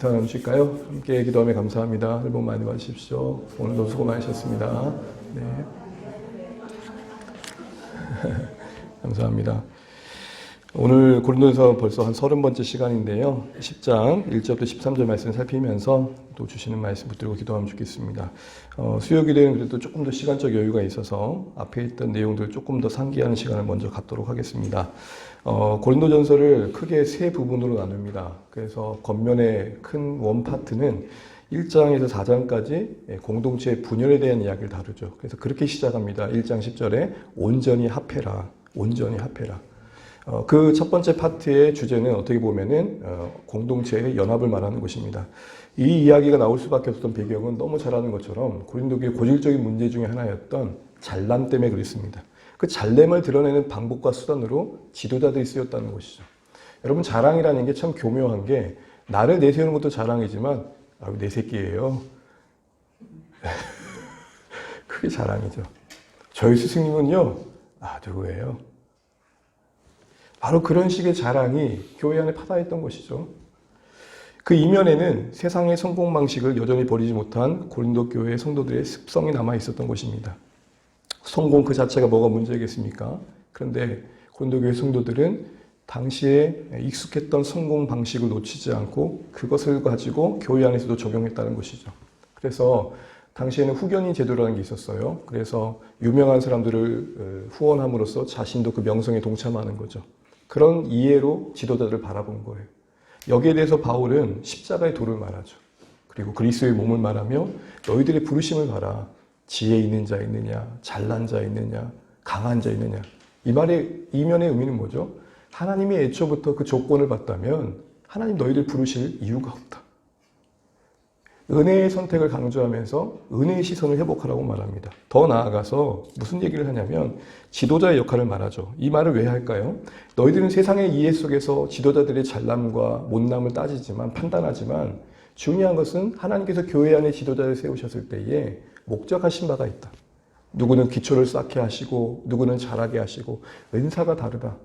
인사 나누실까요? 함께 기도하며 감사합니다. 복 많이 받으십시오. 오늘도 수고 많으셨습니다. 네. 감사합니다. 오늘 고린도전서 벌써 한 30번째 시간인데요. 10장 1절부터 13절 말씀을 살피면서 또 주시는 말씀 붙들고 기도하면 좋겠습니다. 수요 기도에는 그래도 조금 더 시간적 여유가 있어서 앞에 있던 내용들을 조금 더 상기하는 시간을 먼저 갖도록 하겠습니다. 고린도전서를 크게 세 부분으로 나눕니다. 그래서 겉면의 큰 원파트는 1장에서 4장까지 공동체의 분열에 대한 이야기를 다루죠. 그래서 그렇게 시작합니다. 1장 10절에 온전히 합해라. 온전히 합해라. 그 첫 번째 파트의 주제는 어떻게 보면은 공동체의 연합을 말하는 것입니다. 이 이야기가 나올 수밖에 없었던 배경은 너무 잘 아는 것처럼 고린도교의 고질적인 문제 중에 하나였던 잘남 때문에 그랬습니다. 그 잘남을 드러내는 방법과 수단으로 지도자들이 쓰였다는 것이죠. 여러분, 자랑이라는 게 참 교묘한 게 나를 내세우는 것도 자랑이지만 내 새끼예요. 그게 자랑이죠. 저희 스승님은요, 누구예요? 바로 그런 식의 자랑이 교회 안에 파다했던 것이죠. 그 이면에는 세상의 성공 방식을 여전히 버리지 못한 고린도 교회의 성도들의 습성이 남아 있었던 것입니다. 성공 그 자체가 뭐가 문제겠습니까? 그런데 고린도 교회 성도들은 당시에 익숙했던 성공 방식을 놓치지 않고 그것을 가지고 교회 안에서도 적용했다는 것이죠. 그래서 당시에는 후견인 제도라는 게 있었어요. 그래서 유명한 사람들을 후원함으로써 자신도 그 명성에 동참하는 거죠. 그런 이해로 지도자들을 바라본 거예요. 여기에 대해서 바울은 십자가의 도를 말하죠. 그리고 그리스도의 몸을 말하며 너희들의 부르심을 봐라. 지혜 있는 자 있느냐, 잘난 자 있느냐, 강한 자 있느냐. 이 말의 이면의 의미는 뭐죠? 하나님이 애초부터 그 조건을 봤다면 하나님 너희들 부르실 이유가 없다. 은혜의 선택을 강조하면서 은혜의 시선을 회복하라고 말합니다. 더 나아가서 무슨 얘기를 하냐면 지도자의 역할을 말하죠. 이 말을 왜 할까요? 너희들은 세상의 이해 속에서 지도자들의 잘남과 못남을 따지지만 판단하지만 중요한 것은 하나님께서 교회 안에 지도자를 세우셨을 때에 목적하신 바가 있다. 누구는 기초를 쌓게 하시고 누구는 자라게 하시고 은사가 다르다.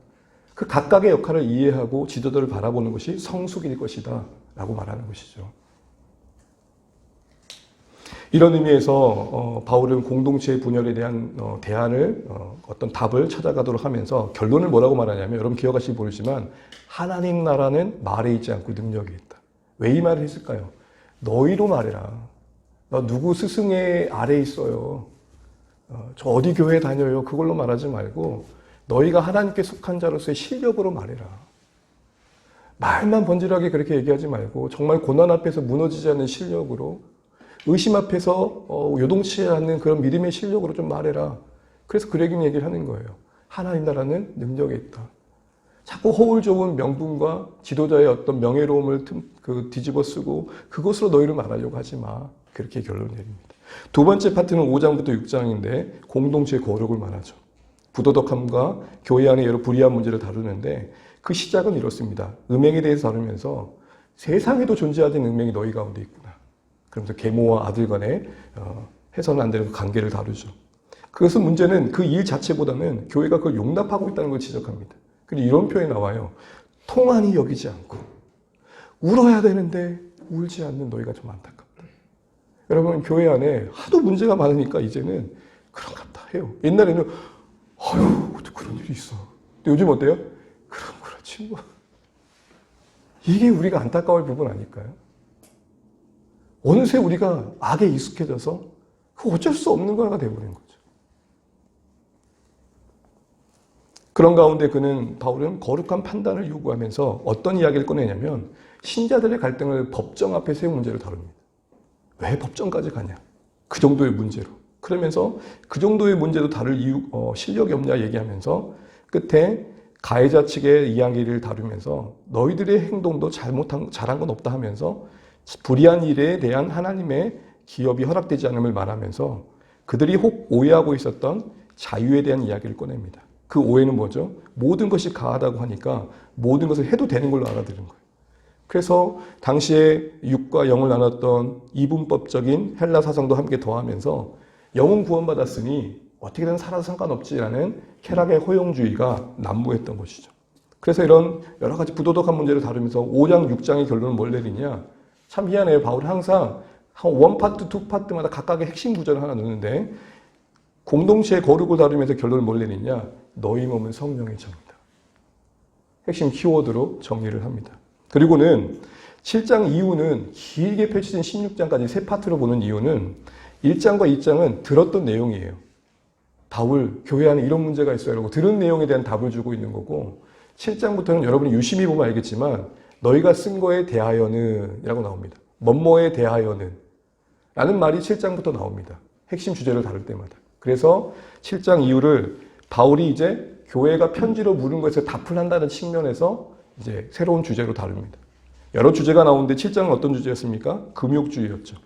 그 각각의 역할을 이해하고 지도자를 바라보는 것이 성숙일 것이다 라고 말하는 것이죠. 이런 의미에서 바울은 공동체의 분열에 대한 대안을 어떤 답을 찾아가도록 하면서 결론을 뭐라고 말하냐면 여러분 기억하시기 모르지만 하나님 나라는 말에 있지 않고 능력에 있다. 왜 이 말을 했을까요? 너희로 말해라. 나 누구 스승의 아래에 있어요. 저 어디 교회 다녀요. 그걸로 말하지 말고 너희가 하나님께 속한 자로서의 실력으로 말해라. 말만 번지르하게 그렇게 얘기하지 말고 정말 고난 앞에서 무너지지 않는 실력으로 의심 앞에서 요동치 않는 그런 믿음의 실력으로 좀 말해라. 그래서 그러긴 얘기를 하는 거예요. 하나님 나라는 능력에 있다. 자꾸 허울 좋은 명분과 지도자의 어떤 명예로움을 뒤집어 쓰고 그것으로 너희를 말하려고 하지 마. 그렇게 결론 내립니다. 두 번째 파트는 5장부터 6장인데 공동체의 거룩을 말하죠. 부도덕함과 교회 안의 여러 불의한 문제를 다루는데 그 시작은 이렇습니다. 음행에 대해서 다루면서 세상에도 존재하는 음행이 너희 가운데 있구나. 그러면서 계모와 아들 간에 해서는 안 되는 관계를 다루죠. 그것은 문제는 그 일 자체보다는 교회가 그걸 용납하고 있다는 걸 지적합니다. 그리고 이런 표현이 나와요. 통한이 여기지 않고 울어야 되는데 울지 않는 너희가 좀 안타깝다. 여러분 교회 안에 하도 문제가 많으니까 이제는 그런갑다 해요. 옛날에는 어휴 그런 일이 있어. 근데 요즘 어때요? 그럼 그렇지 뭐. 이게 우리가 안타까울 부분 아닐까요? 어느새 우리가 악에 익숙해져서 그 어쩔 수 없는 거가 되어버린 거죠. 그런 가운데 바울은 거룩한 판단을 요구하면서 어떤 이야기를 꺼내냐면 신자들의 갈등을 법정 앞에 세운 문제를 다룹니다. 왜 법정까지 가냐? 그 정도의 문제로. 그러면서 그 정도의 문제도 다룰 실력이 없냐 얘기하면서 끝에 가해자 측의 이야기를 다루면서 너희들의 행동도 잘한 건 없다 하면서 불의한 일에 대한 하나님의 기업이 허락되지 않음을 말하면서 그들이 혹 오해하고 있었던 자유에 대한 이야기를 꺼냅니다. 그 오해는 뭐죠? 모든 것이 가하다고 하니까 모든 것을 해도 되는 걸로 알아들은 거예요. 그래서 당시에 육과 영을 나눴던 이분법적인 헬라 사상도 함께 더하면서 영은 구원받았으니 어떻게든 살아도 상관없지라는 쾌락의 허용주의가 난무했던 것이죠. 그래서 이런 여러 가지 부도덕한 문제를 다루면서 5장, 6장의 결론은 뭘 내리냐? 참 희한해요. 바울은 항상 한 원 파트, 투 파트마다 각각의 핵심 구절을 하나 넣는데 공동체의 거룩을 다루면서 결론을 뭘 내리냐? 너희 몸은 성령의 정이다. 핵심 키워드로 정리를 합니다. 그리고는 7장 이후는 길게 펼쳐진 16장까지 세 파트로 보는 이유는 1장과 2장은 들었던 내용이에요. 바울, 교회 안에 이런 문제가 있어요. 라고 들은 내용에 대한 답을 주고 있는 거고 7장부터는 여러분이 유심히 보면 알겠지만 너희가 쓴 거에 대하여는 이라고 나옵니다. 뭐뭐에 대하여는 라는 말이 7장부터 나옵니다. 핵심 주제를 다룰 때마다. 그래서 7장 이후를 바울이 이제 교회가 편지로 물은 것에 답을 한다는 측면에서 이제 새로운 주제로 다룹니다. 여러 주제가 나오는데 7장은 어떤 주제였습니까? 금욕주의였죠.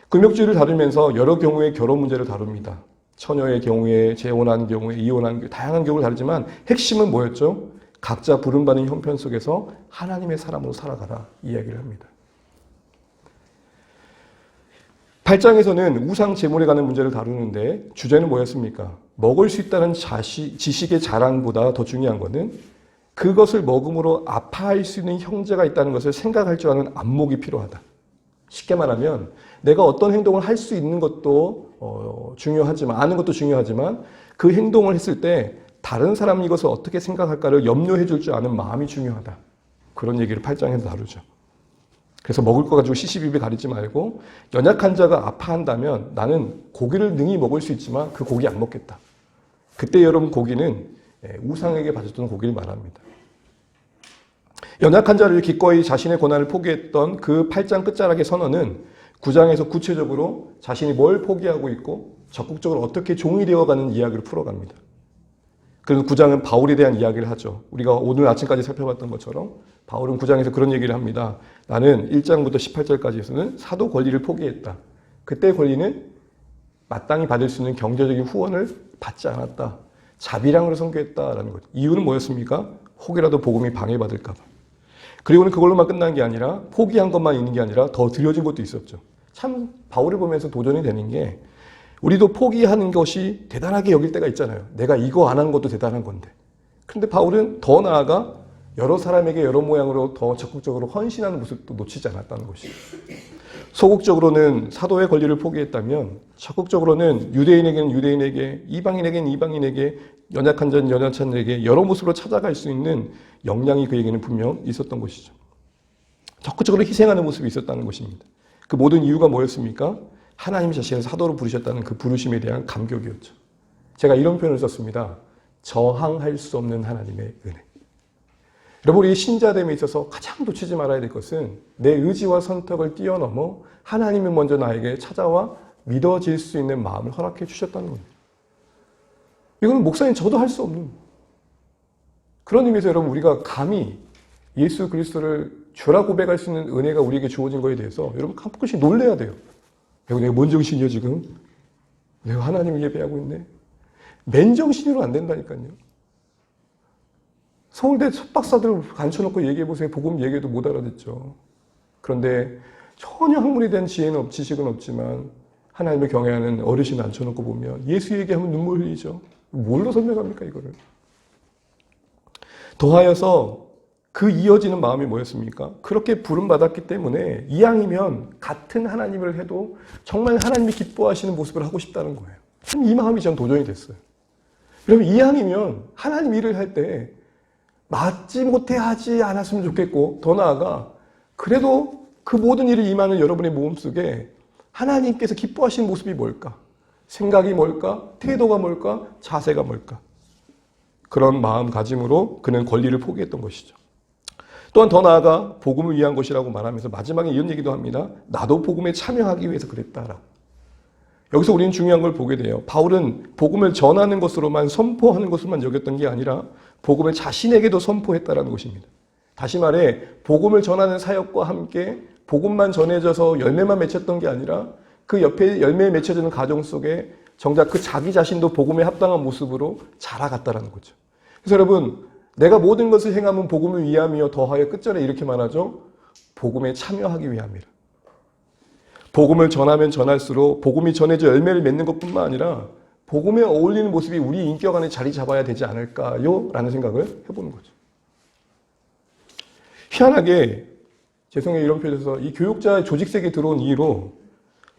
금욕주의를 다루면서 여러 경우의 결혼 문제를 다룹니다. 처녀의 경우에, 재혼한 경우에, 이혼한 경우에 다양한 경우를 다루지만 핵심은 뭐였죠? 각자 부름받은 형편 속에서 하나님의 사람으로 살아가라 이야기를 합니다. 8장에서는 우상 제물에 관한 문제를 다루는데 주제는 뭐였습니까? 먹을 수 있다는 지식의 자랑보다 더 중요한 것은 그것을 먹음으로 아파할 수 있는 형제가 있다는 것을 생각할 줄 아는 안목이 필요하다. 쉽게 말하면 내가 어떤 행동을 할 수 있는 것도 중요하지만 아는 것도 중요하지만 그 행동을 했을 때 다른 사람이 이것을 어떻게 생각할까를 염려해 줄 줄 아는 마음이 중요하다. 그런 얘기를 8장에서 다루죠. 그래서 먹을 거 가지고 시시비비 가리지 말고 연약한 자가 아파한다면 나는 고기를 능히 먹을 수 있지만 그 고기 안 먹겠다. 그때 여러분 고기는 우상에게 바쳤던 고기를 말합니다. 연약한 자를 기꺼이 자신의 고난을 포기했던 그 8장 끝자락의 선언은 9장에서 구체적으로 자신이 뭘 포기하고 있고 적극적으로 어떻게 종이 되어가는 이야기를 풀어갑니다. 그래서 9장은 바울에 대한 이야기를 하죠. 우리가 오늘 아침까지 살펴봤던 것처럼 바울은 9장에서 그런 얘기를 합니다. 나는 1장부터 18절까지에서는 사도 권리를 포기했다. 그때 권리는 마땅히 받을 수 있는 경제적인 후원을 받지 않았다. 자비량으로 선교했다라는 거죠. 이유는 뭐였습니까? 혹이라도 복음이 방해받을까 봐. 그리고는 그걸로만 끝난 게 아니라 포기한 것만 있는 게 아니라 더 드려진 것도 있었죠. 참 바울을 보면서 도전이 되는 게 우리도 포기하는 것이 대단하게 여길 때가 있잖아요. 내가 이거 안 하는 것도 대단한 건데. 그런데 바울은 더 나아가 여러 사람에게 여러 모양으로 더 적극적으로 헌신하는 모습도 놓치지 않았다는 것이죠. 소극적으로는 사도의 권리를 포기했다면 적극적으로는 유대인에게는 유대인에게, 이방인에게는 이방인에게, 연약한 자는 연약한 자에게 여러 모습으로 찾아갈 수 있는 역량이 그에게는 분명 있었던 것이죠. 적극적으로 희생하는 모습이 있었다는 것입니다. 그 모든 이유가 뭐였습니까? 하나님이 자신을 사도로 부르셨다는 그 부르심에 대한 감격이었죠. 제가 이런 표현을 썼습니다. 저항할 수 없는 하나님의 은혜. 여러분, 우리 신자됨에 있어서 가장 놓치지 말아야 될 것은 내 의지와 선택을 뛰어넘어 하나님이 먼저 나에게 찾아와 믿어질 수 있는 마음을 허락해 주셨다는 겁니다. 이거는 목사님 저도 할 수 없는 그런 의미에서 여러분 우리가 감히 예수 그리스도를 주라 고백할 수 있는 은혜가 우리에게 주어진 것에 대해서 여러분 가끔씩 놀래야 돼요. 내가 뭔정신이야 지금? 내가 하나님을 예배하고 있네? 맨정신으로 안 된다니까요. 서울대 첫 박사들 앉혀놓고 얘기해보세요. 복음 얘기해도 못 알아듣죠. 그런데 전혀 학문에 대한 지식은 없지만 하나님을 경외하는 어르신 앉혀놓고 보면 예수 얘기하면 눈물 흘리죠. 뭘로 설명합니까 이거를? 더하여서 그 이어지는 마음이 뭐였습니까? 그렇게 부름받았기 때문에 이왕이면 같은 하나님을 해도 정말 하나님이 기뻐하시는 모습을 하고 싶다는 거예요. 이 마음이 전 도전이 됐어요. 그러면 이왕이면 하나님 일을 할 때 맞지 못해 하지 않았으면 좋겠고 더 나아가 그래도 그 모든 일을 임하는 여러분의 마음속에 하나님께서 기뻐하시는 모습이 뭘까? 생각이 뭘까? 태도가 뭘까? 자세가 뭘까? 그런 마음가짐으로 그는 권리를 포기했던 것이죠. 또한 더 나아가 복음을 위한 것이라고 말하면서 마지막에 이런 얘기도 합니다. 나도 복음에 참여하기 위해서 그랬다라고. 여기서 우리는 중요한 걸 보게 돼요. 바울은 복음을 전하는 것으로만 선포하는 것으로만 여겼던 게 아니라 복음을 자신에게도 선포했다라는 것입니다. 다시 말해 복음을 전하는 사역과 함께 복음만 전해져서 열매만 맺혔던 게 아니라 그 옆에 열매에 맺혀지는 가정 속에 정작 그 자기 자신도 복음에 합당한 모습으로 자라갔다라는 거죠. 그래서 여러분 내가 모든 것을 행하면 복음을 위함이요 더하여 끝절에 이렇게 말하죠. 복음에 참여하기 위함이라. 복음을 전하면 전할수록 복음이 전해져 열매를 맺는 것뿐만 아니라 복음에 어울리는 모습이 우리 인격 안에 자리 잡아야 되지 않을까요? 라는 생각을 해보는 거죠. 희한하게 죄송해요 이런 표현에서 이 교육자 조직 세계에 들어온 이후로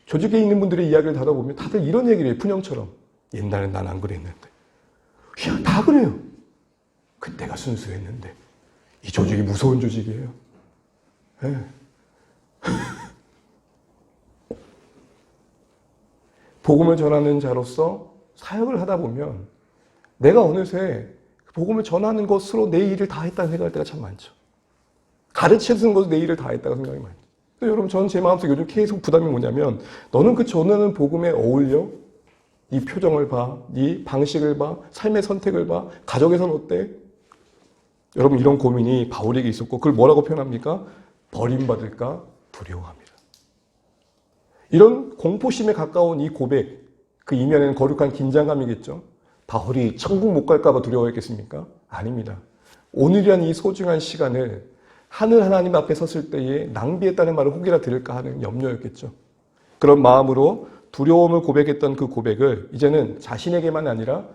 조직에 있는 분들의 이야기를 다뤄보면 다들 이런 얘기를 해요. 푸념처럼. 옛날엔 난 안 그랬는데. 야, 다 그래요. 그때가 순수했는데. 이 조직이 무서운 조직이에요. 네. 복음을 전하는 자로서 사역을 하다 보면 내가 어느새 복음을 전하는 것으로 내 일을 다 했다는 생각할 때가 참 많죠. 가르치는 것으로 내 일을 다 했다고 생각이 많죠. 여러분, 저는 제 마음속에 요즘 계속 부담이 뭐냐면 너는 그 전하는 복음에 어울려? 이 표정을 봐, 이 방식을 봐, 삶의 선택을 봐, 가족에선 어때? 여러분, 이런 고민이 바울에게 있었고 그걸 뭐라고 표현합니까? 버림받을까 두려워합니다. 이런 공포심에 가까운 이 고백, 그 이면에는 거룩한 긴장감이겠죠. 바울이 천국 못 갈까 봐 두려워했겠습니까? 아닙니다. 오늘이란 이 소중한 시간을 하늘 하나님 앞에 섰을 때에 낭비했다는 말을 혹이라 들을까 하는 염려였겠죠. 그런 마음으로 두려움을 고백했던 그 고백을 이제는 자신에게만 아니라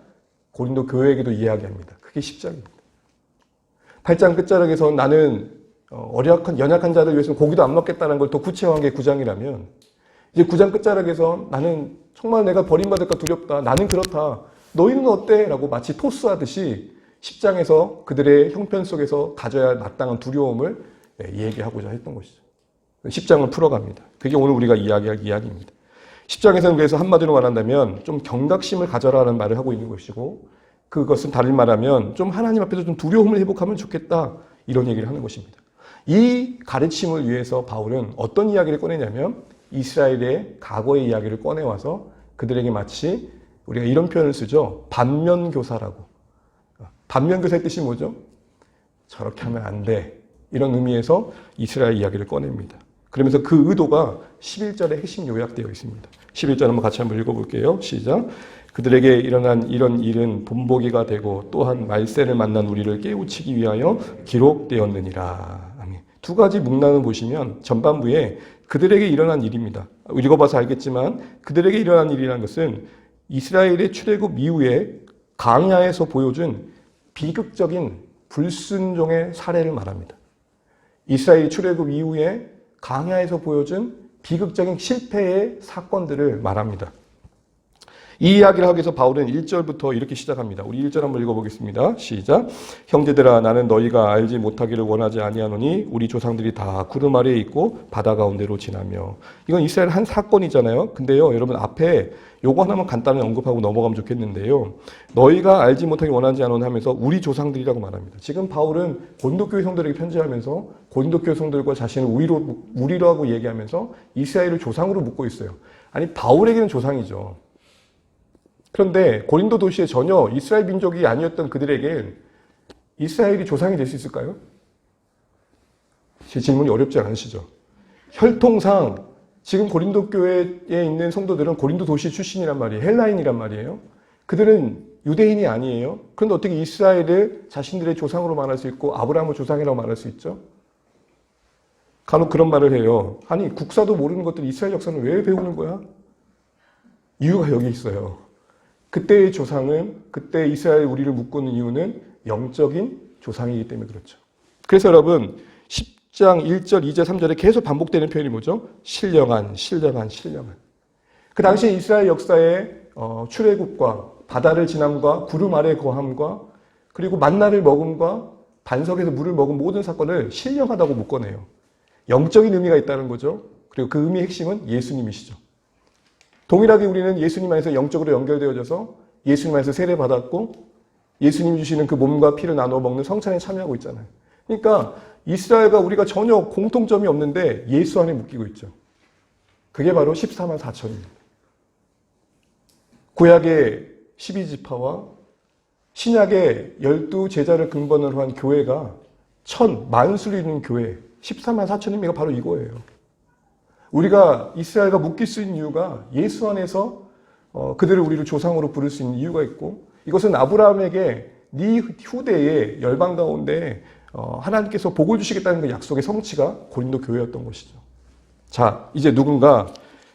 고린도 교회에게도 이야기합니다. 그게 10장입니다. 8장 끝자락에서 나는 연약한 자를 위해서는 고기도 안 먹겠다는 걸 더 구체화한 게 9장이라면 이제 9장 끝자락에서 나는 정말 내가 버림받을까 두렵다. 나는 그렇다. 너희는 어때? 라고 마치 토스하듯이 10장에서 그들의 형편 속에서 가져야 마땅한 두려움을 얘기하고자 했던 것이죠. 10장을 풀어갑니다. 그게 오늘 우리가 이야기할 이야기입니다. 10장에서는 그래서 한마디로 말한다면 좀 경각심을 가져라는 말을 하고 있는 것이고 그것은 다른 말하면 좀 하나님 앞에서 좀 두려움을 회복하면 좋겠다 이런 얘기를 하는 것입니다. 이 가르침을 위해서 바울은 어떤 이야기를 꺼내냐면 이스라엘의 과거의 이야기를 꺼내와서 그들에게 마치 우리가 이런 표현을 쓰죠. 반면교사라고. 반면교사의 뜻이 뭐죠? 저렇게 하면 안 돼. 이런 의미에서 이스라엘 이야기를 꺼냅니다. 그러면서 그 의도가 11절에 핵심 요약되어 있습니다. 11절 한번 같이 한번 읽어볼게요. 시작. 그들에게 일어난 이런 일은 본보기가 되고 또한 말세를 만난 우리를 깨우치기 위하여 기록되었느니라. 아멘. 두 가지 문단을 보시면 전반부에 그들에게 일어난 일입니다. 읽어봐서 알겠지만 그들에게 일어난 일이라는 것은 이스라엘의 출애굽 이후에 광야에서 보여준 비극적인 불순종의 사례를 말합니다. 이스라엘 출애굽 이후에 광야에서 보여준 비극적인 실패의 사건들을 말합니다. 이 이야기를 하기 위해서 바울은 1절부터 이렇게 시작합니다. 우리 1절 한번 읽어보겠습니다. 시작. 형제들아 나는 너희가 알지 못하기를 원하지 아니하노니 우리 조상들이 다 구름 아래에 있고 바다 가운데로 지나며. 이건 이스라엘 한 사건이잖아요. 근데요 여러분 앞에 요거 하나만 간단히 언급하고 넘어가면 좋겠는데요. 너희가 알지 못하기 원하지 않으니 하면서 우리 조상들이라고 말합니다. 지금 바울은 고린도교회 성도들에게 편지하면서 고린도교회 성도들과 자신을 우리로 하고 얘기하면서 이스라엘을 조상으로 묻고 있어요. 아니 바울에게는 조상이죠. 그런데 고린도 도시에 전혀 이스라엘 민족이 아니었던 그들에겐 이스라엘이 조상이 될 수 있을까요? 제 질문이 어렵지 않으시죠? 혈통상 지금 고린도 교회에 있는 성도들은 고린도 도시 출신이란 말이에요. 헬라인이란 말이에요. 그들은 유대인이 아니에요. 그런데 어떻게 이스라엘을 자신들의 조상으로 말할 수 있고 아브라함을 조상이라고 말할 수 있죠? 간혹 그런 말을 해요. 아니 국사도 모르는 것들 이스라엘 역사는 왜 배우는 거야? 이유가 여기 있어요. 그때의 조상은 그때 이스라엘 우리를 묶고 있는 이유는 영적인 조상이기 때문에 그렇죠. 그래서 여러분 10장 1절, 2절, 3절에 계속 반복되는 표현이 뭐죠? 신령한. 그 당시 이스라엘 역사의 출애굽과 바다를 지남과 구름 아래 거함과 그리고 만나를 먹음과 반석에서 물을 먹은 모든 사건을 신령하다고 묶어내요. 영적인 의미가 있다는 거죠. 그리고 그 의미의 핵심은 예수님이시죠. 동일하게 우리는 예수님 안에서 영적으로 연결되어져서 예수님 안에서 세례받았고 예수님 주시는 그 몸과 피를 나누어 먹는 성찬에 참여하고 있잖아요. 그러니까 이스라엘과 우리가 전혀 공통점이 없는데 예수 안에 묶이고 있죠. 그게 바로 14만 4천입니다. 구약의 12지파와 신약의 12제자를 근본으로 한 교회가 만수를 이루는 교회 14만 4천의 의미가 바로 이거예요. 우리가 이스라엘과 묶일 수 있는 이유가 예수 안에서 그들을 우리를 조상으로 부를 수 있는 이유가 있고 이것은 아브라함에게 네 후대의 열방 가운데 하나님께서 복을 주시겠다는 그 약속의 성취가 고린도 교회였던 것이죠. 자, 이제 누군가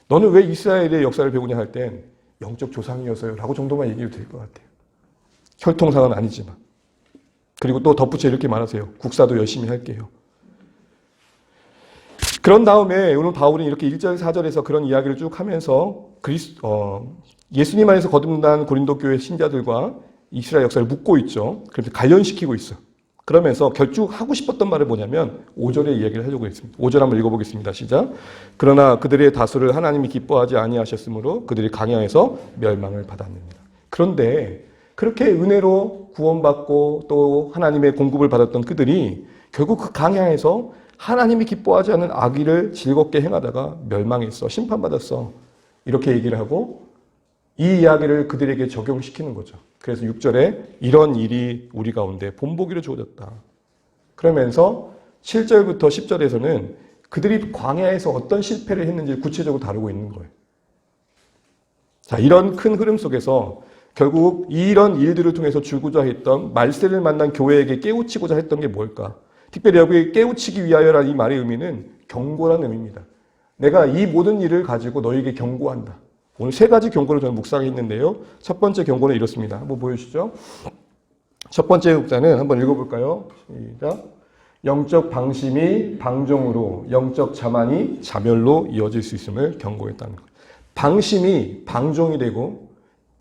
너는 왜 이스라엘의 역사를 배우냐 할 땐 영적 조상이어서요 라고 정도만 얘기해도 될 것 같아요. 혈통상은 아니지만. 그리고 또 덧붙여 이렇게 말하세요. 국사도 열심히 할게요. 그런 다음에 오늘 바울은 이렇게 1절, 4절에서 그런 이야기를 쭉 하면서 예수님 안에서 거듭난 고린도 교회 신자들과 이스라엘 역사를 묻고 있죠. 그래서 관련시키고 있어. 그러면서 결국 하고 싶었던 말은 뭐냐면 5절의 이야기를 하려고 했습니다. 5절 한번 읽어보겠습니다. 시작. 그러나 그들의 다수를 하나님이 기뻐하지 아니하셨으므로 그들이 강야에서 멸망을 받았느니라. 그런데 그렇게 은혜로 구원받고 또 하나님의 공급을 받았던 그들이 결국 그 강야에서 하나님이 기뻐하지 않는 악의를 즐겁게 행하다가 멸망했어. 심판받았어. 이렇게 얘기를 하고 이 이야기를 그들에게 적용시키는 거죠. 그래서 6절에 이런 일이 우리 가운데 본보기로 주어졌다. 그러면서 7절부터 10절에서는 그들이 광야에서 어떤 실패를 했는지 구체적으로 다루고 있는 거예요. 자, 이런 큰 흐름 속에서 결국 이런 일들을 통해서 주고자 했던 말세를 만난 교회에게 깨우치고자 했던 게 뭘까? 특별히 여기 깨우치기 위하여라는 이 말의 의미는 경고라는 의미입니다. 내가 이 모든 일을 가지고 너에게 경고한다. 오늘 3가지 경고를 저는 묵상했는데요. 첫 번째 경고는 이렇습니다. 한번 보여주시죠. 첫 번째 묵상은 한번 읽어볼까요? 시작. 영적 방심이 방종으로, 영적 자만이 자멸로 이어질 수 있음을 경고했다는 것. 방심이 방종이 되고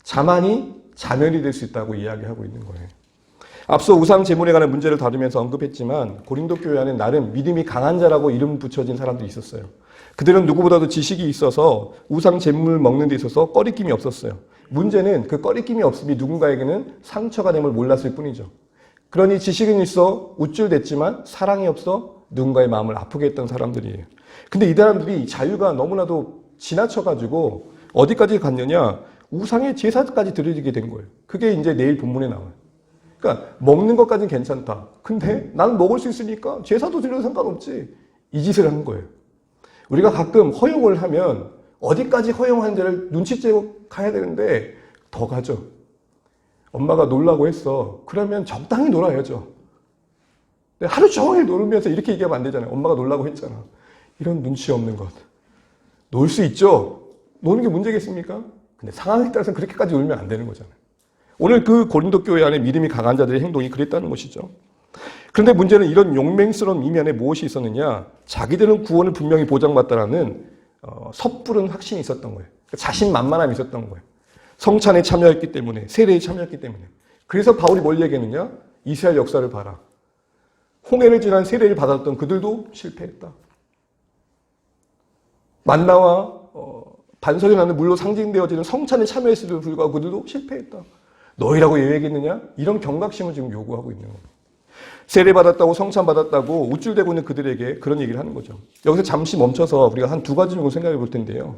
자만이 자멸이 될 수 있다고 이야기하고 있는 거예요. 앞서 우상 제물에 관한 문제를 다루면서 언급했지만 고린도 교회 안에 나름 믿음이 강한 자라고 이름 붙여진 사람들이 있었어요. 그들은 누구보다도 지식이 있어서 우상 제물 먹는 데 있어서 꺼리낌이 없었어요. 문제는 그 꺼리낌이 없음이 누군가에게는 상처가 됨을 몰랐을 뿐이죠. 그러니 지식은 있어 우쭐댔지만 사랑이 없어 누군가의 마음을 아프게 했던 사람들이에요. 근데 이 사람들이 자유가 너무나도 지나쳐가지고 어디까지 갔느냐? 우상의 제사까지 드리게 된 거예요. 그게 이제 내일 본문에 나와요. 그러니까 먹는 것까지는 괜찮다. 근데 나는 먹을 수 있으니까 제사도 드려도 상관없지. 이 짓을 하는 거예요. 우리가 가끔 허용을 하면 어디까지 허용하는지를 눈치채고 가야 되는데 더 가죠. 엄마가 놀라고 했어. 그러면 적당히 놀아야죠. 하루 종일 놀면서 이렇게 얘기하면 안 되잖아요. 엄마가 놀라고 했잖아. 이런 눈치 없는 것. 놀 수 있죠. 노는 게 문제겠습니까? 근데 상황에 따라서는 그렇게까지 놀면 안 되는 거잖아요. 오늘 그 고린도 교회 안에 믿음이 강한 자들의 행동이 그랬다는 것이죠. 그런데 문제는 이런 용맹스러운 이면에 무엇이 있었느냐? 자기들은 구원을 분명히 보장받다라는 섣부른 확신이 있었던 거예요. 자신만만함이 있었던 거예요. 성찬에 참여했기 때문에, 세례에 참여했기 때문에. 그래서 바울이 뭘 얘기했느냐? 이스라엘 역사를 봐라. 홍해를 지난 세례를 받았던 그들도 실패했다. 만나와 반석이 나는 물로 상징되어지는 성찬에 참여했음에도 불구하고 그들도 실패했다. 너희라고 예외겠느냐? 이런 경각심을 지금 요구하고 있는 겁니다. 세례 받았다고 성찬 받았다고 우쭐대고 있는 그들에게 그런 얘기를 하는 거죠. 여기서 잠시 멈춰서 우리가 한 2가지 정도 생각해 볼 텐데요.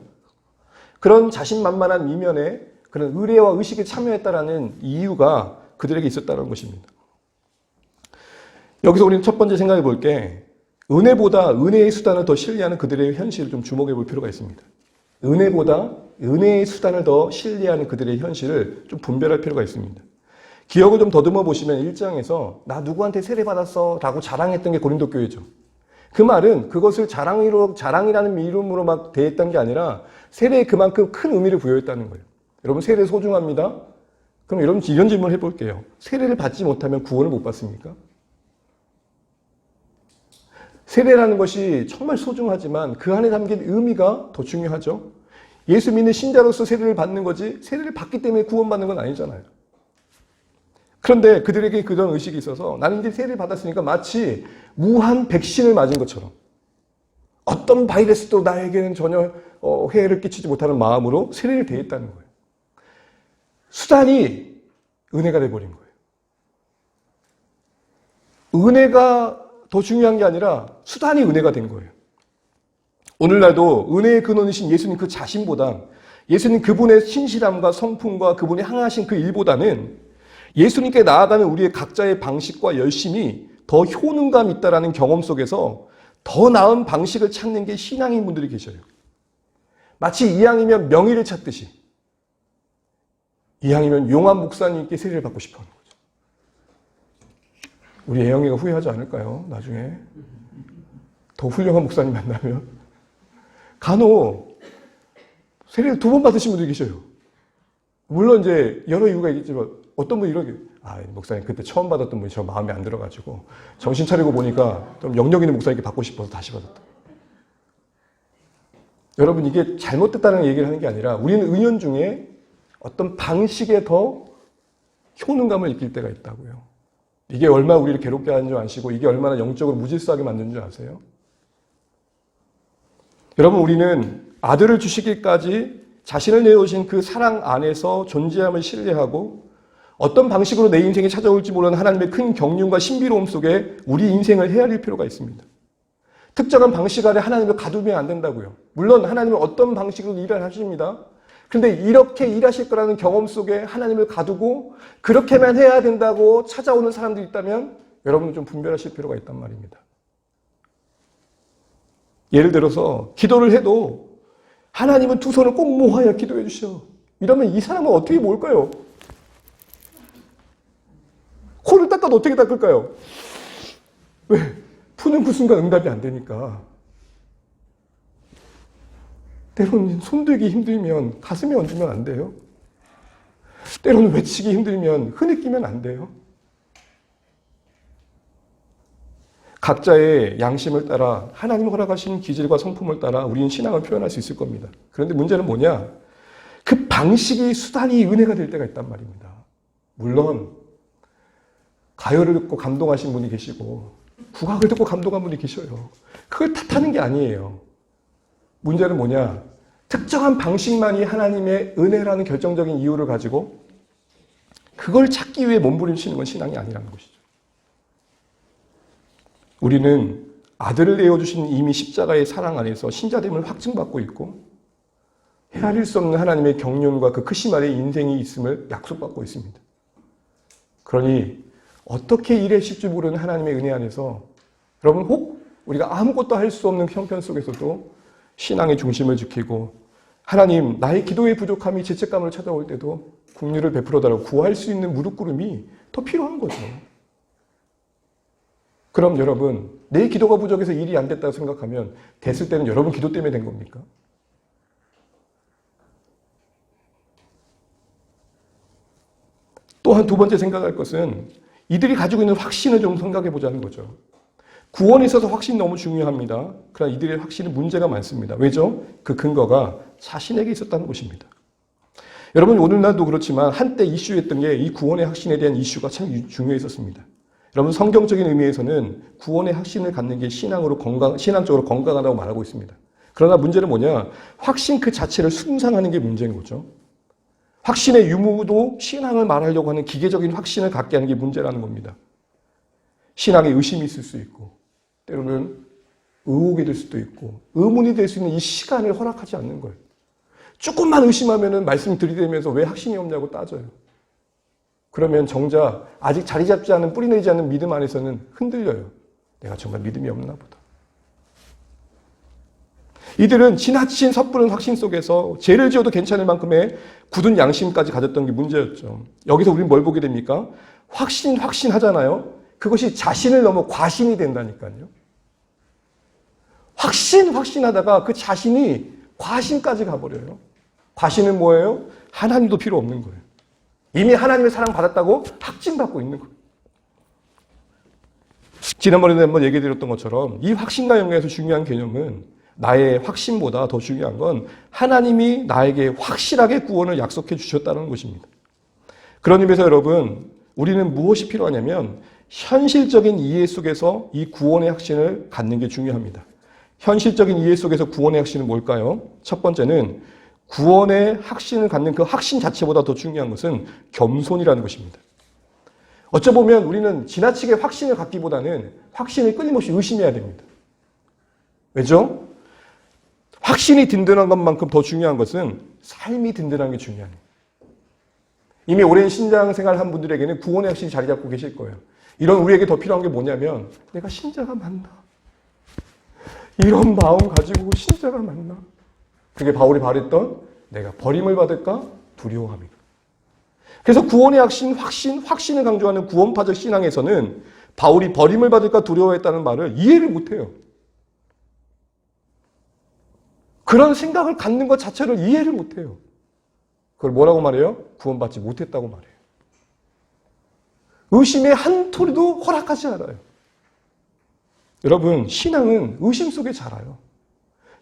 그런 자신만만한 이면에 그런 의례와 의식에 참여했다라는 이유가 그들에게 있었다는 것입니다. 여기서 우리는 첫 번째 생각해 볼 게 은혜보다 은혜의 수단을 더 신뢰하는 그들의 현실을 좀 주목해 볼 필요가 있습니다. 은혜보다 은혜의 수단을 더 신뢰하는 그들의 현실을 좀 분별할 필요가 있습니다. 기억을 좀 더듬어 보시면 1장에서 나 누구한테 세례 받았어 라고 자랑했던 게 고린도 교회죠. 그 말은 그것을 자랑이라는 이름으로 막 대했던 게 아니라 세례에 그만큼 큰 의미를 부여했다는 거예요. 여러분 세례 소중합니다. 그럼 여러분 이런 질문을 해볼게요. 세례를 받지 못하면 구원을 못 받습니까? 세례라는 것이 정말 소중하지만 그 안에 담긴 의미가 더 중요하죠. 예수 믿는 신자로서 세례를 받는 거지 세례를 받기 때문에 구원받는 건 아니잖아요. 그런데 그들에게 그런 의식이 있어서 나는 이제 세례를 받았으니까 마치 무한 백신을 맞은 것처럼 어떤 바이러스도 나에게는 전혀 해를 끼치지 못하는 마음으로 세례를 대했다는 거예요. 수단이 은혜가 돼버린 거예요. 은혜가 더 중요한 게 아니라 수단이 은혜가 된 거예요. 오늘날도 은혜의 근원이신 예수님 그 자신보다 예수님 그분의 신실함과 성품과 그분이 향하신 그 일보다는 예수님께 나아가는 우리의 각자의 방식과 열심이 더 효능감 있다라는 경험 속에서 더 나은 방식을 찾는 게 신앙인 분들이 계셔요. 마치 이왕이면 명의를 찾듯이 이왕이면 용한 목사님께 세례를 받고 싶어하는 거죠. 우리 애영이가 후회하지 않을까요? 나중에 더 훌륭한 목사님 만나면 간혹 세례를 2번 받으신 분들이 계셔요. 물론 이제 여러 이유가 있겠지만 어떤 분이 이렇게 목사님 그때 처음 받았던 분이 저 마음에 안 들어가지고 정신 차리고 보니까 좀 영역 있는 목사님께 받고 싶어서 다시 받았다. 여러분 이게 잘못됐다는 얘기를 하는 게 아니라 우리는 은연중에 어떤 방식에 더 효능감을 느낄 때가 있다고요. 이게 얼마나 우리를 괴롭게 하는 줄 아시고 이게 얼마나 영적으로 무질서하게 만드는 줄 아세요? 여러분 우리는 아들을 주시기까지 자신을 내어주신 그 사랑 안에서 존재함을 신뢰하고 어떤 방식으로 내 인생이 찾아올지 모르는 하나님의 큰 경륜과 신비로움 속에 우리 인생을 헤아릴 필요가 있습니다. 특정한 방식 아래 하나님을 가두면 안 된다고요. 물론 하나님은 어떤 방식으로 일을 하십니다. 그런데 이렇게 일하실 거라는 경험 속에 하나님을 가두고 그렇게만 해야 된다고 찾아오는 사람들이 있다면 여러분은 좀 분별하실 필요가 있단 말입니다. 예를 들어서 기도를 해도 하나님은 두 손을 꼭 모아야 기도해 주셔. 이러면 이 사람은 어떻게 모을까요? 코를 닦아도 어떻게 닦을까요? 왜? 푸는 그 순간 응답이 안 되니까. 때로는 손들기 힘들면 가슴에 얹으면 안 돼요. 때로는 외치기 힘들면 흐느끼면 안 돼요. 각자의 양심을 따라 하나님 허락하신 기질과 성품을 따라 우리는 신앙을 표현할 수 있을 겁니다. 그런데 문제는 뭐냐? 그 방식이 수단이 은혜가 될 때가 있단 말입니다. 물론 가요를 듣고 감동하신 분이 계시고 국악을 듣고 감동한 분이 계셔요. 그걸 탓하는 게 아니에요. 문제는 뭐냐? 특정한 방식만이 하나님의 은혜라는 결정적인 이유를 가지고 그걸 찾기 위해 몸부림치는 건 신앙이 아니라는 것이죠. 우리는 아들을 내어주신 이미 십자가의 사랑 안에서 신자됨을 확증받고 있고 헤아릴 수 없는 하나님의 경륜과 그 크심 아래 인생이 있음을 약속받고 있습니다. 그러니 어떻게 일하실지 모르는 하나님의 은혜 안에서 여러분 혹 우리가 아무것도 할 수 없는 형편 속에서도 신앙의 중심을 지키고 하나님 나의 기도의 부족함이 죄책감을 찾아올 때도 긍휼을 베풀어달라고 구할 수 있는 무릎 꿇음이 더 필요한 거죠. 그럼 여러분 내 기도가 부족해서 일이 안 됐다고 생각하면 됐을 때는 여러분 기도 때문에 된 겁니까? 또한 두 번째 생각할 것은 이들이 가지고 있는 확신을 좀 생각해 보자는 거죠. 구원에 있어서 확신이 너무 중요합니다. 그러나 이들의 확신은 문제가 많습니다. 왜죠? 그 근거가 자신에게 있었다는 것입니다. 여러분 오늘날도 그렇지만 한때 이슈였던 게 이 구원의 확신에 대한 이슈가 참 중요했었습니다. 여러분 성경적인 의미에서는 구원의 확신을 갖는 게 신앙적으로 건강하다고 말하고 있습니다. 그러나 문제는 뭐냐? 확신 그 자체를 숭상하는 게 문제인 거죠. 확신의 유무도 신앙을 말하려고 하는 기계적인 확신을 갖게 하는 게 문제라는 겁니다. 신앙에 의심이 있을 수 있고 때로는 의혹이 될 수도 있고 의문이 될 수 있는 이 시간을 허락하지 않는 거예요. 조금만 의심하면 말씀 들이대면서 왜 확신이 없냐고 따져요. 그러면 정작 아직 자리 잡지 않은 뿌리 내지 않는 믿음 안에서는 흔들려요. 내가 정말 믿음이 없나 보다. 이들은 지나친 섣부른 확신 속에서 죄를 지어도 괜찮을 만큼의 굳은 양심까지 가졌던 게 문제였죠. 여기서 우리는 뭘 보게 됩니까? 확신하잖아요. 그것이 자신을 넘어 과신이 된다니까요. 확신하다가 그 자신이 과신까지 가버려요. 과신은 뭐예요? 하나님도 필요 없는 거예요. 이미 하나님의 사랑 받았다고 확증받고 있는 거예요. 지난번에 한번 얘기 드렸던 것처럼 이 확신과 연관해서 중요한 개념은 나의 확신보다 더 중요한 건 하나님이 나에게 확실하게 구원을 약속해 주셨다는 것입니다. 그런 의미에서 여러분, 우리는 무엇이 필요하냐면 현실적인 이해 속에서 이 구원의 확신을 갖는 게 중요합니다. 현실적인 이해 속에서 구원의 확신은 뭘까요? 첫 번째는 구원의 확신을 갖는 그 확신 자체보다 더 중요한 것은 겸손이라는 것입니다. 어쩌보면 우리는 지나치게 확신을 갖기보다는 확신을 끊임없이 의심해야 됩니다. 왜죠? 확신이 든든한 것만큼 더 중요한 것은 삶이 든든한 게 중요해요. 이미 오랜 신앙생활 한 분들에게는 구원의 확신이 자리 잡고 계실 거예요. 이런 우리에게 더 필요한 게 뭐냐면 내가 신자가 맞나? 이런 마음 가지고 신자가 맞나? 그게 바울이 바랬던 내가 버림을 받을까 두려워함이다. 그래서 구원의 확신을 강조하는 구원파적 신앙에서는 바울이 버림을 받을까 두려워했다는 말을 이해를 못해요. 그런 생각을 갖는 것 자체를 이해를 못해요. 그걸 뭐라고 말해요? 구원받지 못했다고 말해요. 의심의 한 토리도 허락하지 않아요. 여러분, 신앙은 의심 속에 자라요.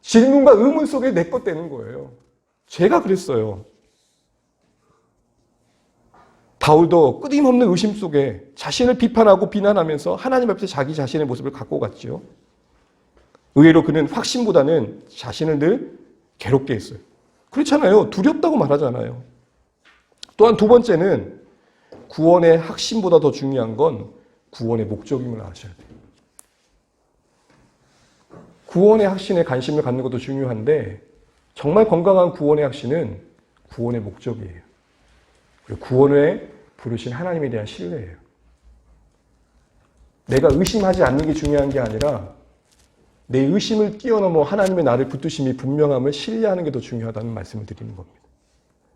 질문과 의문 속에 내 것 되는 거예요. 제가 그랬어요. 바울도 끊임없는 의심 속에 자신을 비판하고 비난하면서 하나님 앞에서 자기 자신의 모습을 갖고 갔죠. 의외로 그는 확신보다는 자신을 늘 괴롭게 했어요. 그렇잖아요. 두렵다고 말하잖아요. 또한 두 번째는 구원의 확신보다 더 중요한 건 구원의 목적임을 아셔야 돼요. 구원의 확신에 관심을 갖는 것도 중요한데 정말 건강한 구원의 확신은 구원의 목적이에요. 그리고 구원에 부르신 하나님에 대한 신뢰예요. 내가 의심하지 않는 게 중요한 게 아니라 내 의심을 뛰어넘어 하나님의 나를 붙드심이 분명함을 신뢰하는 게 더 중요하다는 말씀을 드리는 겁니다.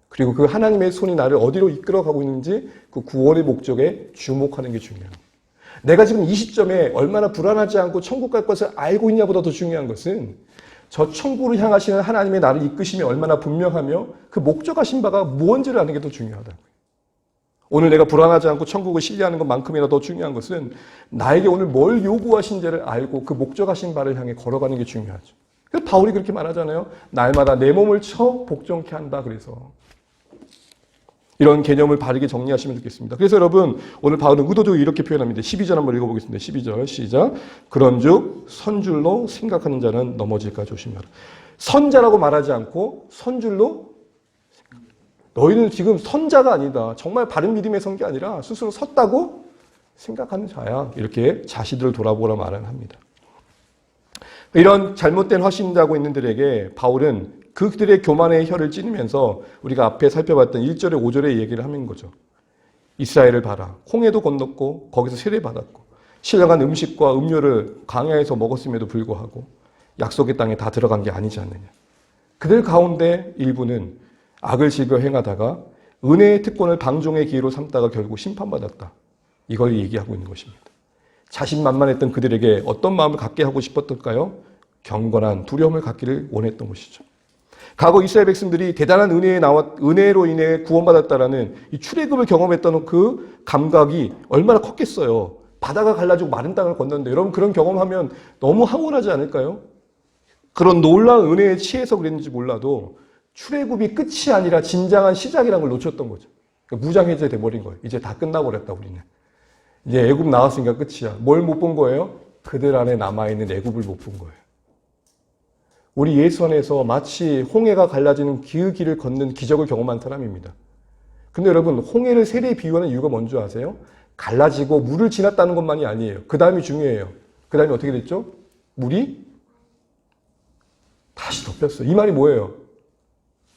그리고 그 하나님의 손이 나를 어디로 이끌어가고 있는지 그 구원의 목적에 주목하는 게 중요합니다. 내가 지금 이 시점에 얼마나 불안하지 않고 천국 갈 것을 알고 있냐보다 더 중요한 것은 저 천국을 향하시는 하나님의 나를 이끄심이 얼마나 분명하며 그 목적하신 바가 무언지를 아는 게 더 중요하다고요. 오늘 내가 불안하지 않고 천국을 신뢰하는 것만큼이나 더 중요한 것은 나에게 오늘 뭘 요구하신지를 알고 그 목적하신 바를 향해 걸어가는 게 중요하죠. 그래서 바울이 그렇게 말하잖아요. 날마다 내 몸을 쳐 복종케 한다. 그래서 이런 개념을 바르게 정리하시면 좋겠습니다. 그래서 여러분 오늘 바울은 의도적으로 이렇게 표현합니다. 12절 한번 읽어보겠습니다. 12절 시작. 그런즉 선줄로 생각하는 자는 넘어질까 조심하라. 선자라고 말하지 않고 선줄로 너희는 지금 선자가 아니다. 정말 바른 믿음에 선 게 아니라 스스로 섰다고 생각하는 자야. 이렇게 자신들을 돌아보라 말을 합니다. 이런 잘못된 확신자고 있는 들에게 바울은 그들의 교만의 혀를 찌르면서 우리가 앞에 살펴봤던 1절에 5절의 얘기를 하는 거죠. 이스라엘을 봐라. 홍해도 건넜고 거기서 세례받았고 신령한 음식과 음료를 광야에서 먹었음에도 불구하고 약속의 땅에 다 들어간 게 아니지 않느냐. 그들 가운데 일부는 악을 즐겨 행하다가 은혜의 특권을 방종의 기회로 삼다가 결국 심판받았다. 이걸 얘기하고 있는 것입니다. 자신만만했던 그들에게 어떤 마음을 갖게 하고 싶었을까요? 경건한 두려움을 갖기를 원했던 것이죠. 과거 이스라엘 백성들이 대단한 은혜로 인해 구원받았다라는 이 출애굽을 경험했던 그 감각이 얼마나 컸겠어요. 바다가 갈라지고 마른 땅을 건넜는데 여러분 그런 경험하면 너무 황홀하지 않을까요? 그런 놀라운 은혜에 취해서 그랬는지 몰라도 출애굽이 끝이 아니라 진정한 시작이라는 걸 놓쳤던 거죠. 그러니까 무장해제 돼버린 거예요. 이제 다 끝나버렸다 우리는. 이제 애굽 나왔으니까 끝이야. 뭘 못 본 거예요? 그들 안에 남아있는 애굽을 못 본 거예요. 우리 예수 안에서 마치 홍해가 갈라지는 그 길을 걷는 기적을 경험한 사람입니다. 근데 여러분 홍해를 세례에 비유하는 이유가 뭔지 아세요? 갈라지고 물을 지났다는 것만이 아니에요. 그 다음이 중요해요. 그 다음이 어떻게 됐죠? 물이 다시 덮였어요. 이 말이 뭐예요?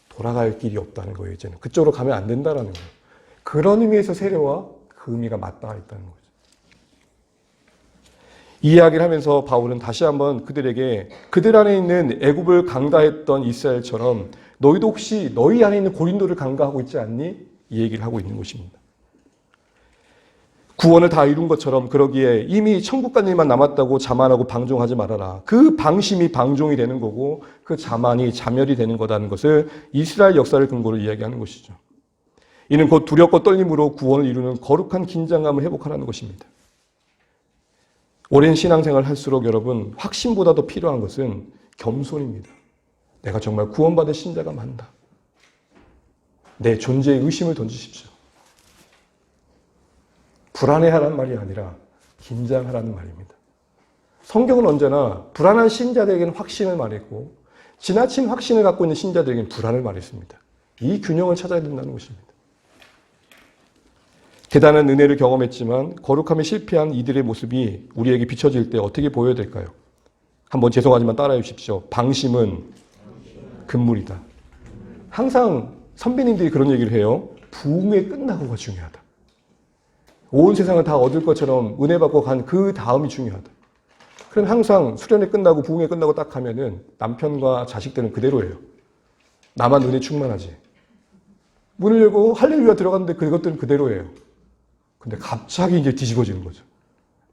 돌아갈 길이 없다는 거예요. 이제는 그쪽으로 가면 안 된다는 거예요. 그런 의미에서 세례와 그 의미가 맞닿아 있다는 거죠. 이 이야기를 하면서 바울은 다시 한번 그들에게 그들 안에 있는 애굽을 강가했던 이스라엘처럼 너희도 혹시 너희 안에 있는 고린도를 강가하고 있지 않니? 이 얘기를 하고 있는 것입니다. 구원을 다 이룬 것처럼 그러기에 이미 천국 간 일만 남았다고 자만하고 방종하지 말아라. 그 방심이 방종이 되는 거고 그 자만이 자멸이 되는 거라는 것을 이스라엘 역사를 근거로 이야기하는 것이죠. 이는 곧 두렵고 떨림으로 구원을 이루는 거룩한 긴장감을 회복하라는 것입니다. 오랜 신앙생활을 할수록 여러분 확신보다 더 필요한 것은 겸손입니다. 내가 정말 구원받은 신자가 맞나? 내 존재에 의심을 던지십시오. 불안해하라는 말이 아니라 긴장하라는 말입니다. 성경은 언제나 불안한 신자들에게는 확신을 말했고 지나친 확신을 갖고 있는 신자들에게는 불안을 말했습니다. 이 균형을 찾아야 된다는 것입니다. 대단한 은혜를 경험했지만 거룩함에 실패한 이들의 모습이 우리에게 비춰질 때 어떻게 보여야 될까요? 한번 죄송하지만 따라해 주십시오. 방심은 금물이다. 항상 선배님들이 그런 얘기를 해요. 부흥의 끝나고가 중요하다. 온 세상을 다 얻을 것처럼 은혜 받고 간 그 다음이 중요하다. 그럼 항상 수련회 끝나고 부흥회 끝나고 딱 하면은 남편과 자식들은 그대로예요. 나만 은혜 충만하지. 문을 열고 할렐루야 들어갔는데 그것들은 그대로예요. 근데 갑자기 이제 뒤집어지는 거죠.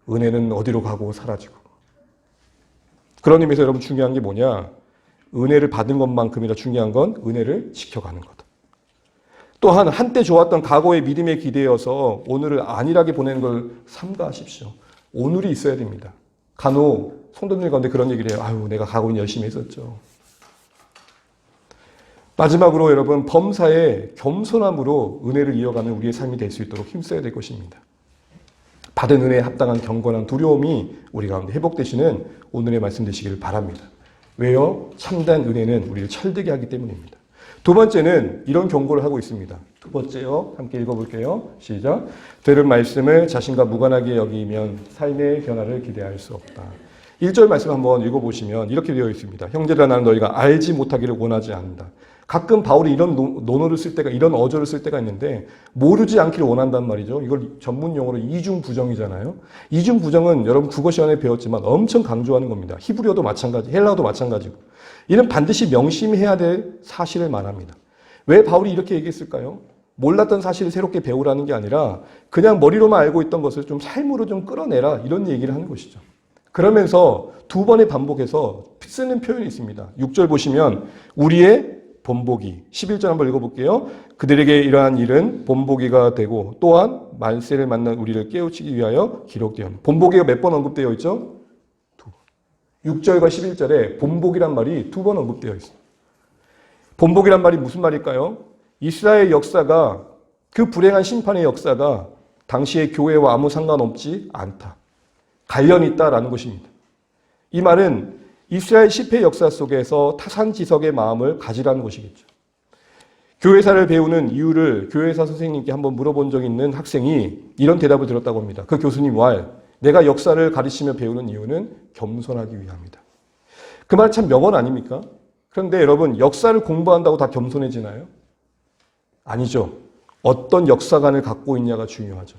은혜는 어디로 가고 사라지고. 그런 의미에서 여러분 중요한 게 뭐냐? 은혜를 받은 것만큼이나 중요한 건 은혜를 지켜가는 거다. 또한 한때 좋았던 과거의 믿음에 기대어서 오늘을 안일하게 보내는 걸 삼가하십시오. 오늘이 있어야 됩니다. 간혹 성도들 가운데 그런 얘기를 해요. 아유, 내가 각오는 열심히 했었죠. 마지막으로 여러분, 범사에 겸손함으로 은혜를 이어가는 우리의 삶이 될 수 있도록 힘써야 될 것입니다. 받은 은혜에 합당한 경건한 두려움이 우리 가운데 회복되시는 오늘의 말씀 되시기를 바랍니다. 왜요? 참된 은혜는 우리를 철들게 하기 때문입니다. 두 번째는 이런 경고를 하고 있습니다. 두 번째요. 함께 읽어볼게요. 시작. 들은 말씀을 자신과 무관하게 여기면 삶의 변화를 기대할 수 없다. 1절 말씀 한번 읽어보시면 이렇게 되어 있습니다. 형제들아 나는 너희가 알지 못하기를 원하지 않는다. 가끔 바울이 이런 논어를 쓸 때가, 이런 어조를 쓸 때가 있는데 모르지 않기를 원한단 말이죠. 이걸 전문 용어로 이중부정이잖아요. 이중부정은 여러분 국어 시간에 배웠지만 엄청 강조하는 겁니다. 히브리어도 마찬가지, 헬라어도 마찬가지고. 이는 반드시 명심해야 될 사실을 말합니다. 왜 바울이 이렇게 얘기했을까요? 몰랐던 사실을 새롭게 배우라는 게 아니라 그냥 머리로만 알고 있던 것을 좀 삶으로 좀 끌어내라, 이런 얘기를 하는 것이죠. 그러면서 두 번에 반복해서 쓰는 표현이 있습니다. 6절 보시면 우리의 본보기, 11절 한번 읽어볼게요. 그들에게 이러한 일은 본보기가 되고 또한 만세를 만난 우리를 깨우치기 위하여 기록되었다. 본보기가 몇 번 언급되어 있죠? 2번. 6절과 11절에 본보기란 말이 2번 언급되어 있습니다. 본보기란 말이 무슨 말일까요? 이스라엘 역사가, 그 불행한 심판의 역사가 당시의 교회와 아무 상관없지 않다. 관련이 있다라는 것입니다. 이 말은 이스라엘 실패 역사 속에서 타산지석의 마음을 가지라는 것이겠죠. 교회사를 배우는 이유를 교회사 선생님께 한번 물어본 적이 있는 학생이 이런 대답을 들었다고 합니다. 그 교수님 말, 내가 역사를 가르치며 배우는 이유는 겸손하기 위함이다. 그 말 참 명언 아닙니까? 그런데 여러분, 역사를 공부한다고 다 겸손해지나요? 아니죠. 어떤 역사관을 갖고 있냐가 중요하죠.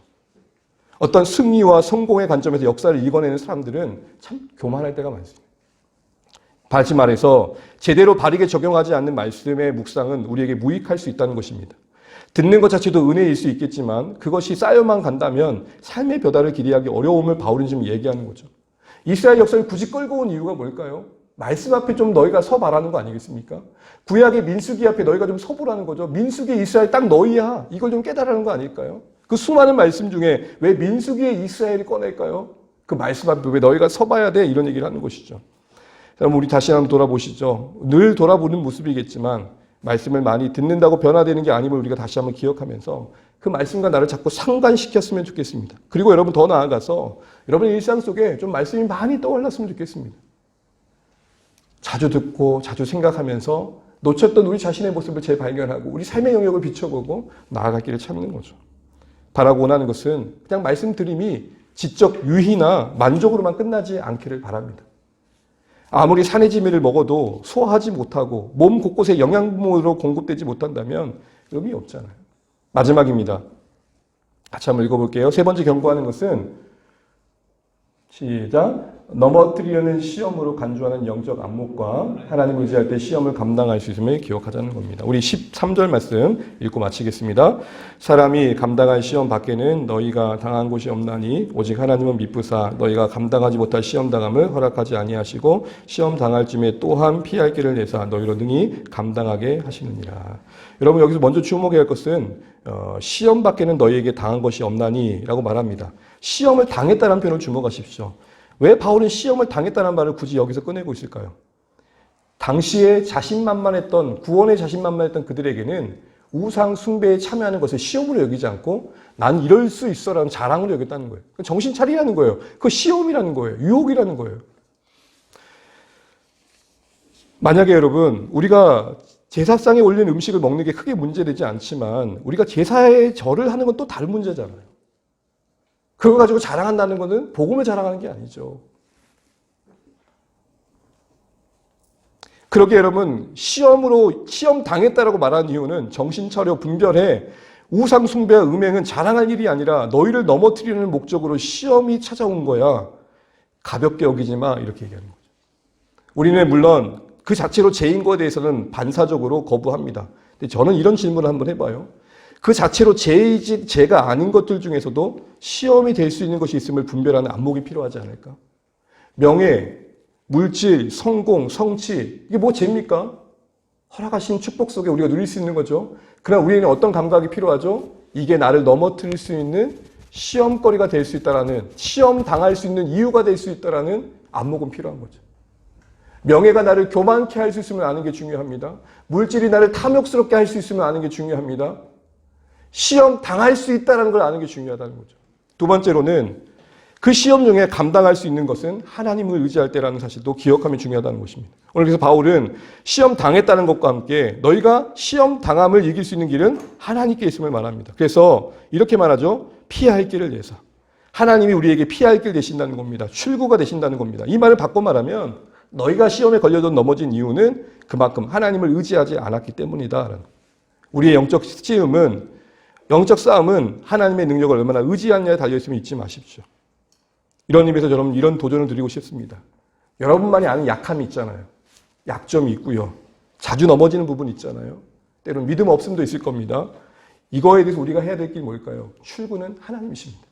어떤 승리와 성공의 관점에서 역사를 읽어내는 사람들은 참 교만할 때가 많습니다. 다시 말해서 제대로 바르게 적용하지 않는 말씀의 묵상은 우리에게 무익할 수 있다는 것입니다. 듣는 것 자체도 은혜일 수 있겠지만 그것이 쌓여만 간다면 삶의 변화를 기대하기 어려움을 바울은 지금 얘기하는 거죠. 이스라엘 역사를 굳이 끌고 온 이유가 뭘까요? 말씀 앞에 좀 너희가 서봐라는 거 아니겠습니까? 구약의 민수기 앞에 너희가 좀 서보라는 거죠. 민수기 이스라엘 딱 너희야. 이걸 좀 깨달으라는 거 아닐까요? 그 수많은 말씀 중에 왜 민수기의 이스라엘이 꺼낼까요? 그 말씀 앞에 왜 너희가 서봐야 돼? 이런 얘기를 하는 것이죠. 그럼 우리 다시 한번 돌아보시죠. 늘 돌아보는 모습이겠지만 말씀을 많이 듣는다고 변화되는 게 아님을 우리가 다시 한번 기억하면서 그 말씀과 나를 자꾸 상관시켰으면 좋겠습니다. 그리고 여러분 더 나아가서 여러분의 일상 속에 좀 말씀이 많이 떠올랐으면 좋겠습니다. 자주 듣고 자주 생각하면서 놓쳤던 우리 자신의 모습을 재발견하고 우리 삶의 영역을 비춰보고 나아갈 길을 찾는 거죠. 바라고 원하는 것은 그냥 말씀드림이 지적 유희나 만족으로만 끝나지 않기를 바랍니다. 아무리 산의 지미를 먹어도 소화하지 못하고 몸 곳곳에 영양분으로 공급되지 못한다면 의미 없잖아요. 마지막입니다. 같이 한번 읽어볼게요. 세 번째 경고하는 것은 시작. 넘어뜨리려는 시험으로 간주하는 영적 안목과 하나님 의지할 때 시험을 감당할 수 있음을 기억하자는 겁니다. 우리 13절 말씀 읽고 마치겠습니다. 사람이 감당할 시험 밖에는 너희가 당한 곳이 없나니 오직 하나님은 미쁘사 너희가 감당하지 못할 시험 당함을 허락하지 아니하시고 시험 당할 쯤에 또한 피할 길을 내사 너희로 능히 감당하게 하시느니라. 여러분 여기서 먼저 주목해야 할 것은 시험 밖에는 너희에게 당한 것이 없나니 라고 말합니다. 시험을 당했다는 표현을 주목하십시오. 왜 바울은 시험을 당했다는 말을 굳이 여기서 꺼내고 있을까요? 당시에 자신만만했던, 구원에 자신만만했던 그들에게는 우상 숭배에 참여하는 것을 시험으로 여기지 않고 난 이럴 수 있어라는 자랑으로 여겼다는 거예요. 정신 차리라는 거예요. 그거 시험이라는 거예요. 유혹이라는 거예요. 만약에 여러분 우리가 제사상에 올린 음식을 먹는 게 크게 문제되지 않지만 우리가 제사에 절을 하는 건 또 다른 문제잖아요. 그거 가지고 자랑한다는 것은 복음을 자랑하는 게 아니죠. 그러게 여러분 시험 당했다라고 말하는 이유는 정신 차려 분별해. 우상 숭배와 음행은 자랑할 일이 아니라 너희를 넘어뜨리는 목적으로 시험이 찾아온 거야. 가볍게 여기지 마 이렇게 얘기하는 거죠. 우리는 물론 그 자체로 죄인 거에 대해서는 반사적으로 거부합니다. 근데 저는 이런 질문을 한번 해봐요. 그 자체로 죄이지 죄가 아닌 것들 중에서도 시험이 될 수 있는 것이 있음을 분별하는 안목이 필요하지 않을까? 명예, 물질, 성공, 성취 이게 뭐 죄입니까? 허락하신 축복 속에 우리가 누릴 수 있는 거죠. 그러나 우리에는 어떤 감각이 필요하죠? 이게 나를 넘어뜨릴 수 있는 시험거리가 될 수 있다라는 시험 당할 수 있는 이유가 될 수 있다라는 안목은 필요한 거죠. 명예가 나를 교만케 할 수 있으면 아는 게 중요합니다. 물질이 나를 탐욕스럽게 할 수 있으면 아는 게 중요합니다. 시험 당할 수 있다는 걸 아는 게 중요하다는 거죠. 두 번째로는 그 시험 중에 감당할 수 있는 것은 하나님을 의지할 때라는 사실도 기억하면 중요하다는 것입니다. 오늘 그래서 바울은 시험 당했다는 것과 함께 너희가 시험 당함을 이길 수 있는 길은 하나님께 있음을 말합니다. 그래서 이렇게 말하죠. 피해야 할 길을 내서. 하나님이 우리에게 피해야 할 길 되신다는 겁니다. 출구가 되신다는 겁니다. 이 말을 바꿔 말하면 너희가 시험에 걸려도 넘어진 이유는 그만큼 하나님을 의지하지 않았기 때문이다. 우리의 영적 싸움은 하나님의 능력을 얼마나 의지하느냐에 달려있음을 잊지 마십시오. 이런 의미에서 여러분 이런 도전을 드리고 싶습니다. 여러분만이 아는 약함이 있잖아요. 약점이 있고요. 자주 넘어지는 부분이 있잖아요. 때로는 믿음 없음도 있을 겁니다. 이거에 대해서 우리가 해야 될 게 뭘까요? 출구는 하나님이십니다.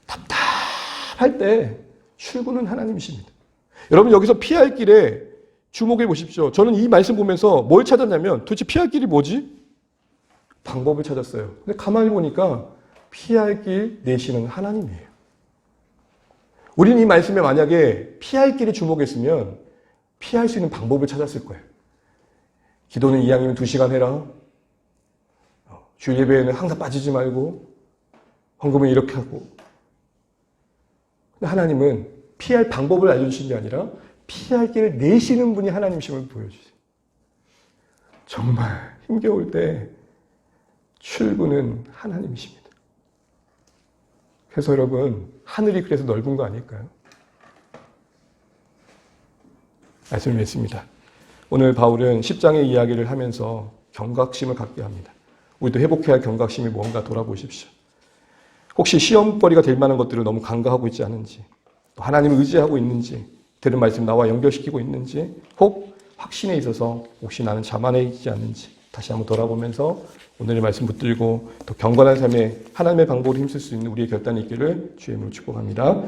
답답할 때 출구는 하나님이십니다. 여러분 여기서 피할 길에 주목해 보십시오. 저는 이 말씀 보면서 뭘 찾았냐면 도대체 피할 길이 뭐지? 방법을 찾았어요. 근데 가만히 보니까 피할 길 내시는 하나님이에요. 우리는 이 말씀에 만약에 피할 길에 주목했으면 피할 수 있는 방법을 찾았을 거예요. 기도는 이왕이면 2시간 해라. 주일 예배에는 항상 빠지지 말고 헌금은 이렇게 하고. 근데 하나님은 피할 방법을 알려주신 게 아니라 피할 길을 내시는 분이 하나님이심을 보여주세요. 정말 힘겨울 때 출구는 하나님이십니다. 그래서 여러분 하늘이 그래서 넓은 거 아닐까요? 말씀을 맺습니다. 오늘 바울은 10장의 이야기를 하면서 경각심을 갖게 합니다. 우리도 회복해야 할 경각심이 뭔가 돌아보십시오. 혹시 시험거리가 될 만한 것들을 너무 간과하고 있지 않은지, 또 하나님을 의지하고 있는지, 들은 말씀 나와 연결시키고 있는지, 혹 확신에 있어서 혹시 나는 자만해 있지 않는지 다시 한번 돌아보면서 오늘의 말씀 붙들고 또 경건한 삶에 하나님의 방법으로 힘쓸 수 있는 우리의 결단이 있기를 주의 이름으로 축복합니다.